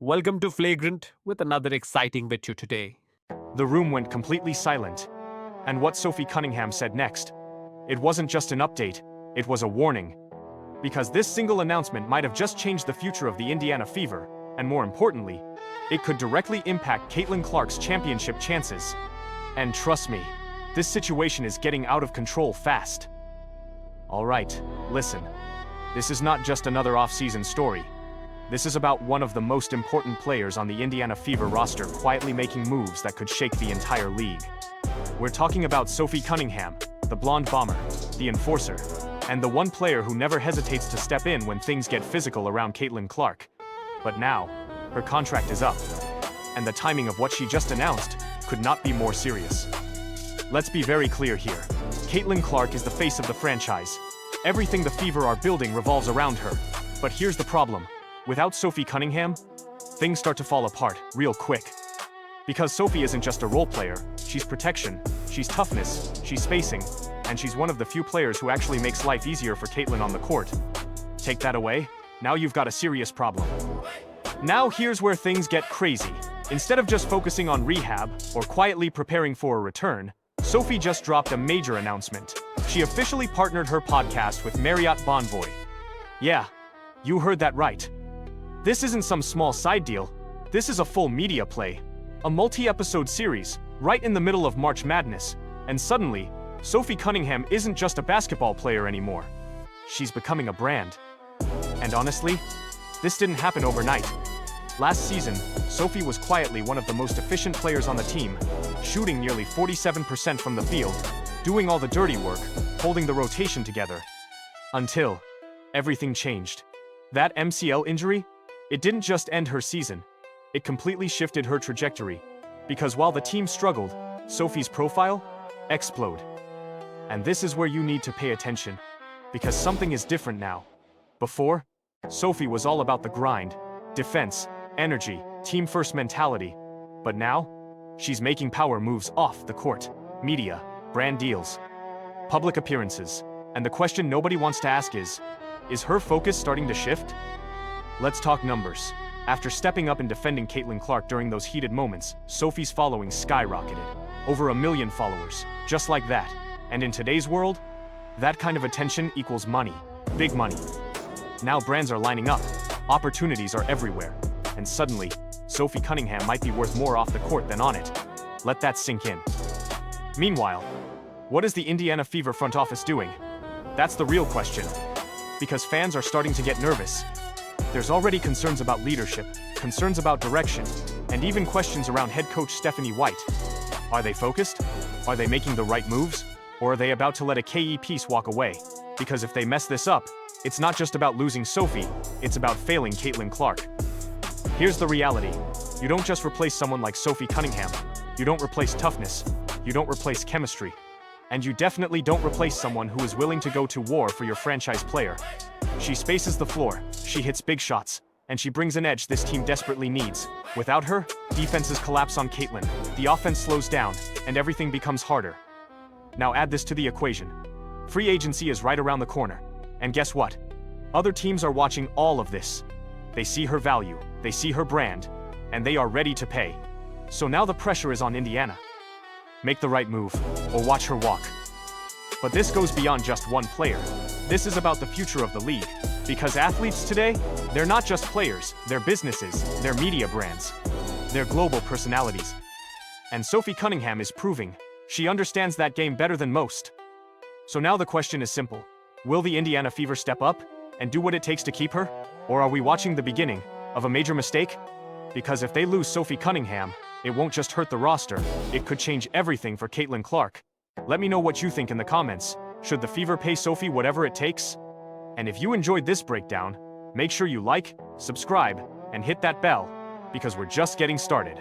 Welcome to Flagrant with another exciting video today. The room went completely silent. And what Sophie Cunningham said next, it wasn't just an update, it was a warning. Because this single announcement might have just changed the future of the Indiana Fever, and more importantly, it could directly impact Caitlin Clark's championship chances. And trust me, this situation is getting out of control fast. Alright, listen. This is not just another off-season story. This is about one of the most important players on the Indiana Fever roster quietly making moves that could shake the entire league. We're talking about Sophie Cunningham, the blonde bomber, the enforcer, and the one player who never hesitates to step in when things get physical around Caitlin Clark. But now, her contract is up, and the timing of what she just announced could not be more serious. Let's be very clear here. Caitlin Clark is the face of the franchise. Everything the Fever are building revolves around her. But here's the problem. Without Sophie Cunningham, things start to fall apart real quick. Because Sophie isn't just a role player, she's protection, she's toughness, she's spacing, and she's one of the few players who actually makes life easier for Caitlin on the court. Take that away, now you've got a serious problem. Now here's where things get crazy. Instead of just focusing on rehab or quietly preparing for a return, Sophie just dropped a major announcement. She officially partnered her podcast with Marriott Bonvoy. Yeah, you heard that right. This isn't some small side deal. This is a full media play. A multi-episode series, right in the middle of March Madness. And suddenly, Sophie Cunningham isn't just a basketball player anymore. She's becoming a brand. And honestly, this didn't happen overnight. Last season, Sophie was quietly one of the most efficient players on the team, shooting nearly 47% from the field, doing all the dirty work, holding the rotation together. Until everything changed. That MCL injury? It didn't just end her season. It completely shifted her trajectory. Because while the team struggled, Sophie's profile exploded. And this is where you need to pay attention. Because something is different now. Before, Sophie was all about the grind, defense, energy, team-first mentality. But now, she's making power moves off the court. Media, brand deals, public appearances. And the question nobody wants to ask is her focus starting to shift? Let's talk numbers. After stepping up and defending Caitlin Clark during those heated moments, Sophie's following skyrocketed. Over 1 million followers, just like that. And in today's world, that kind of attention equals money. Big money. Now brands are lining up, opportunities are everywhere, and suddenly, Sophie Cunningham might be worth more off the court than on it. Let that sink in. Meanwhile, what is the Indiana Fever front office doing? That's the real question. Because fans are starting to get nervous. There's already concerns about leadership, concerns about direction, and even questions around head coach Stephanie White. Are they focused? Are they making the right moves? Or are they about to let a KE piece walk away? Because if they mess this up, it's not just about losing Sophie, it's about failing Caitlin Clark. Here's the reality. You don't just replace someone like Sophie Cunningham. You don't replace toughness. You don't replace chemistry. And you definitely don't replace someone who is willing to go to war for your franchise player. She spaces the floor, she hits big shots, and she brings an edge this team desperately needs. Without her, defenses collapse on Caitlin, the offense slows down, and everything becomes harder. Now add this to the equation. Free agency is right around the corner. And guess what? Other teams are watching all of this. They see her value, they see her brand, and they are ready to pay. So now the pressure is on Indiana. Make the right move, or watch her walk. But this goes beyond just one player. This is about the future of the league. Because athletes today, they're not just players, they're businesses, they're media brands. They're global personalities. And Sophie Cunningham is proving she understands that game better than most. So now the question is simple. Will the Indiana Fever step up and do what it takes to keep her? Or are we watching the beginning of a major mistake? Because if they lose Sophie Cunningham, it won't just hurt the roster, it could change everything for Caitlin Clark. Let me know what you think in the comments. Should the Fever pay Sophie whatever it takes? And if you enjoyed this breakdown, make sure you like, subscribe, and hit that bell, because we're just getting started.